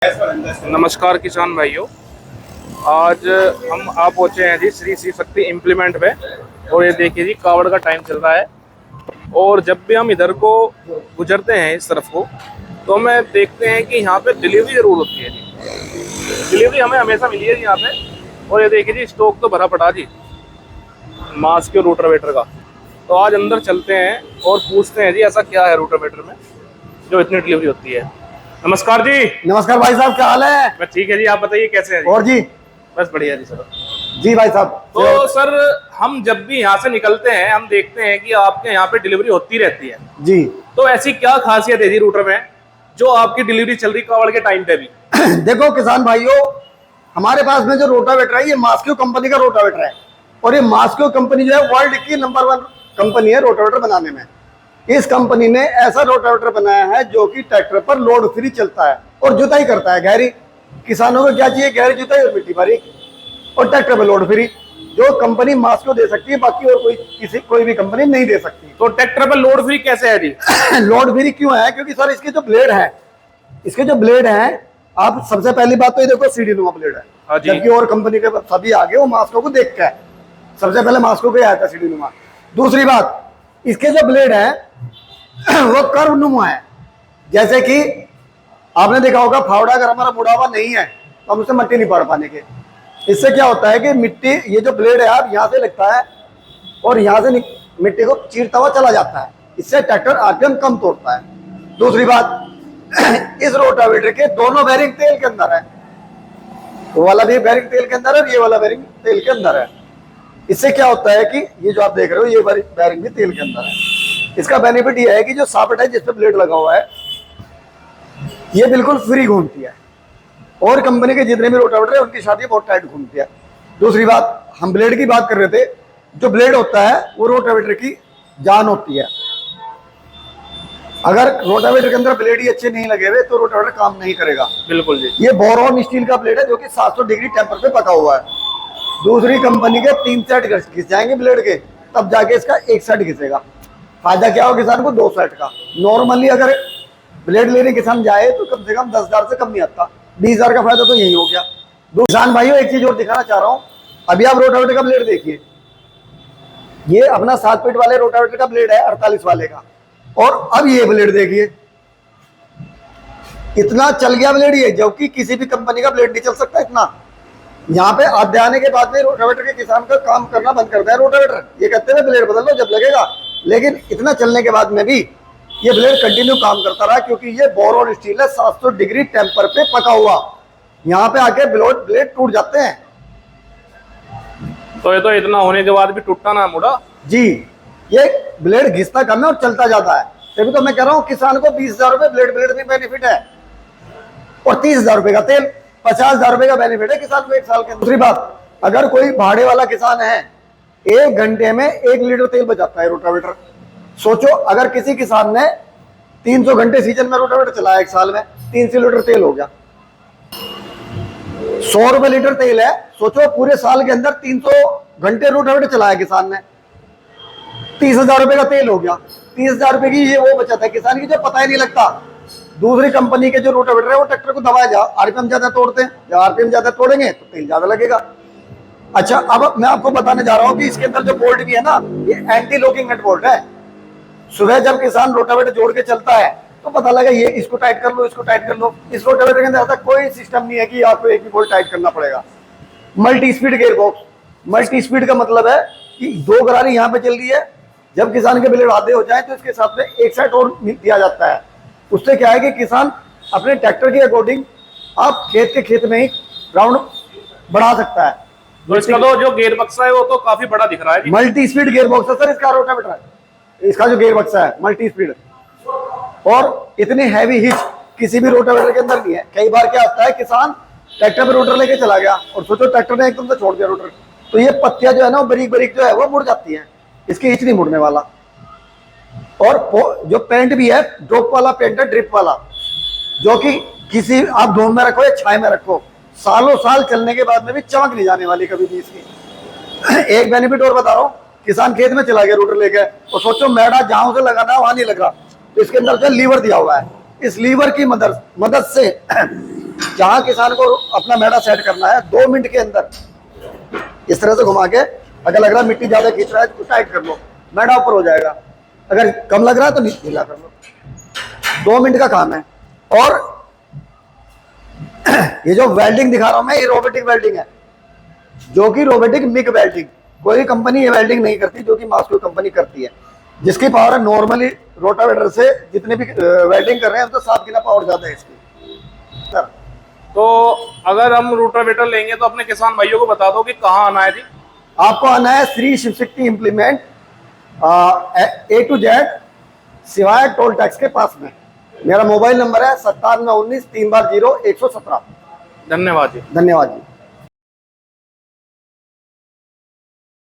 नमस्कार किसान भाइयों। आज हम आप पहुंचे हैं जी श्री शिव शक्ति इम्प्लीमेंट पे। और ये देखिए जी कावड़ का टाइम चल रहा है। और जब भी हम इधर को गुजरते हैं इस तरफ को तो हमें देखते हैं कि यहाँ पे डिलीवरी जरूर होती है जी। डिलीवरी हमें हमेशा मिली है जी यहाँ पे। और ये देखिए जी स्टॉक तो भरा पड़ा जी मास्क के रोटावेटर का। तो आज अंदर चलते हैं और पूछते हैं जी ऐसा क्या है रोटावेटर में जो इतनी डिलीवरी होती है। नमस्कार जी। नमस्कार भाई साहब, क्या हाल है? मैं ठीक है जी, आप बताइए कैसे हैं जी? और जी बस बढ़िया जी सर। जी भाई साहब, तो सर हम जब भी यहाँ से निकलते हैं हम देखते हैं कि आपके यहाँ पे डिलीवरी होती रहती है जी। तो ऐसी क्या खासियत है जी रूटर में जो आपकी डिलीवरी चल रही कावड़ के टाइम पे भी? देखो किसान भाइयों, हमारे पास में जो रोटावेटर है ये मास्को कंपनी का रोटावेटर है। और ये मास्को कंपनी जो है वर्ल्ड की नंबर 1 कंपनी है रोटावेटर बनाने में। इस कंपनी ने ऐसा रोटावेटर बनाया है जो कि ट्रैक्टर पर लोड फ्री चलता है और जुताई करता है गहरी। किसानों को क्या चाहिए? गहरी जुताई और मिट्टी भरी और ट्रैक्टर पर लोड फ्री, जो कंपनी मास्को दे सकती है, बाकी और कोई भी कंपनी नहीं दे सकती। तो ट्रैक्टर पर लोड फ्री कैसे है जी? लोड फ्री क्यों है? क्योंकि सर इसके जो ब्लेड है, आप सबसे पहली बात तो ये देखो सीढ़ी नुमा ब्लेड है, जबकि और कंपनी के सभी आगे वो मास्को को देख के है। सबसे पहले मास्को को ही आया था सीढ़ी नुमा। दूसरी बात, इसके जो ब्लेड है वो कर्व नुमा है। जैसे कि आपने देखा होगा फावड़ा अगर हमारा मुड़ा हुआ नहीं है तो हम उससे मिट्टी नहीं पाड़ पाने के। इससे क्या होता है कि मिट्टी, ये जो ब्लेड है आप यहाँ से लगता है और यहाँ से मिट्टी को चीरता हुआ चला जाता है। इससे ट्रैक्टर आरपीएम कम तोड़ता है। दूसरी बात, इस रोटावेटर के दोनों बेरिंग तेल के अंदर है। वो वाला भी बेरिंग तेल के अंदर है और ये वाला बेरिंग तेल के अंदर है। इससे क्या होता है कि ये जो आप देख रहे हो ये बेरिंग भी तेल के अंदर है। इसका बेनिफिट ये है कि जो सापट है जिस पे ब्लेड लगा हुआ है ये बिल्कुल फ्री घूमती है। और कंपनी के जितने भी रोटावेटर है उनकी शादी बहुत टाइट घूमती है। दूसरी बात, हम ब्लेड की बात कर रहे थे। जो ब्लेड होता है वो रोटावेटर की जान होती है। अगर रोटावेटर के अंदर ब्लेड ही अच्छे नहीं लगे हुए तो रोटावेटर काम नहीं करेगा। बिल्कुल जी। ये बोरॉन स्टील का ब्लेड है जो कि 700 डिग्री टेम्पर पे पका हुआ है। दूसरी कंपनी के 3 सेट घिस जाएंगे ब्लेड के, तब जाके इसका 1 सेट घिसेगा। फायदा क्या हो किसान को? 2 सेट का। नॉर्मली अगर ब्लेड लेने किसान जाए तो कम से कम 10,000 से कम नहीं आता। 20,000 का फायदा तो यही हो गया। किसान भाइयों, एक चीज और दिखाना चाह रहा हूं। अभी आप रोटावेटर का ब्लेड देखिए, ये अपना 7 फीट वाले रोटावेटर का ब्लेड है 48 वाले का। और अब ये ब्लेड देखिए, इतना चल गया ब्लेड ये, जबकि किसी भी कंपनी का ब्लेड नहीं चल सकता इतना। यहाँ पे आधे आने के बाद में रोटावेटर के किसान का काम करना बंद करता है रोटावेटर। ये कहते हैं ब्लेड बदल लो जब लगेगा, लेकिन इतना चलने के बाद में भी ये ब्लेड कंटिन्यू काम करता रहा क्योंकि ये बोरॉन स्टील है 700 डिग्री टेम्पर पे पका हुआ। यहाँ पे आके ब्लेड टूट जाते हैं। तो ये तो इतना होने के बाद भी टूटता ना मुड़ा जी। ये ब्लेड घिसता कम है और चलता जाता है। तभी तो मैं कह रहा हूँ किसान को 20,000 रुपए ब्लेड में बेनिफिट है और 30,000 रुपए का तेल, 50,000 रुपए का बेनिफिट है किसान को 1 साल के। दूसरी बात, अगर कोई भाड़े वाला किसान है 1 घंटे में 1 लीटर तेल बचाता है रोटावेटर। सोचो, अगर किसी किसान ने 300 घंटे सीजन में रोटावेटर चलाया 1 साल में, 300 लीटर तेल हो गया। 100 रुपए लीटर तेल है। सोचो पूरे साल के अंदर 300 घंटे रोटावेटर चलाया किसान ने, 30,000 रुपए का तेल हो गया। 30,000 रुपए की ये वो बचत है किसान की जो पता ही नहीं लगता। दूसरी कंपनी के जो रोटावेटर है वो ट्रैक्टर को दबाया जा, आरपीएम ज्यादा तोड़ते हैं। जब आरपीएम ज्यादा तोड़ेंगे तो तेल ज्यादा लगेगा। अच्छा, अब मैं आपको बताने जा रहा हूँ कि इसके अंदर जो बोल्ट भी है ना, ये एंटी लॉकिंग नट बोल्ट है। सुबह जब किसान रोटावेटर जोड़ के चलता है तो पता लगा ये इसको टाइट कर लो, इसको टाइट कर लो। इस रोटावेटर के अंदर ऐसा कोई सिस्टम नहीं है कि आपको एक ही बोल्ट टाइट करना पड़ेगा। Multi speed gear box. Multi speed का मतलब है कि 2 गरारी यहाँ पे चल रही है। जब किसान के ब्लेड आधे हो जाए तो इसके साथ में 1 सेट और दिया जाता है। उससे क्या है कि किसान अपने ट्रैक्टर के अकॉर्डिंग आप खेत में ही राउंड बढ़ा सकता है। तो इसका तो जो गियर बक्सा है वो तो काफी बड़ा दिख रहा है। मल्टी स्पीड गियर बॉक्स है सर इसका रोटावेटर है। इसका जो गियर बक्सा है मल्टी स्पीड, और इतनी हैवी हिच किसी भी रोटावेटर के अंदर नहीं है। कई बार क्या होता है, किसान ट्रैक्टर पे रोटर लेके चला गया और सोचो ट्रैक्टर ने एकदम से छोड़ दिया रोटर, तो ये पत्तियां जो है ना बारीक बारीक जो है वो मुड़ जाती हैं। इसकी हिच नहीं मुड़ने वाला। और जो पेंट भी है ड्रॉप वाला पेंट है, ड्रिप वाला, जो कि किसी आप धूप में रखो या छाए में रखो, सालों साल चलने के बाद में भी चमक नहीं जाने वाली कभी भी इसकी। एक बेनिफिट और बता रहा हूँ, किसान खेत में चला गया रोटर लेके और सोचो मैडा जहां से लगाना वहां नहीं लग रहा, तो इसके अंदर जो लीवर दिया हुआ है, इस लीवर की मदद से जहां किसान को अपना मैडा सेट करना है 2 मिनट के अंदर इस तरह से घुमा के, अगर लग रहा है मिट्टी ज्यादा खींच रहा है तो टाइट कर लो, मैडा ऊपर हो जाएगा। अगर कम लग रहा है तो नीचे ढीला कर लो। 2 मिनट का काम है। और ये जो वेल्डिंग दिखा रहा हूं मैं, ये रोबोटिक वेल्डिंग है, जो कि रोबोटिक मिग वेल्डिंग। कोई कंपनी ये वेल्डिंग नहीं करती जो कि मास्को कंपनी करती है, जिसकी पावर है नॉर्मली रोटावेटर से जितने भी वेल्डिंग कर रहे हैं तो 7 गुना पावर ज्यादा है इसकी। सर तो अगर हम रोटावेटर लेंगे तो अपने किसान भाइयों को बता दो कि कहाँ आना है जी। आपको आना है Shri Shiv Shakti implement A to Z सिवाय टोल टैक्स के पास में। मेरा मोबाइल नंबर है 9719 3 बार 0 117। धन्यवाद जी। धन्यवाद जी।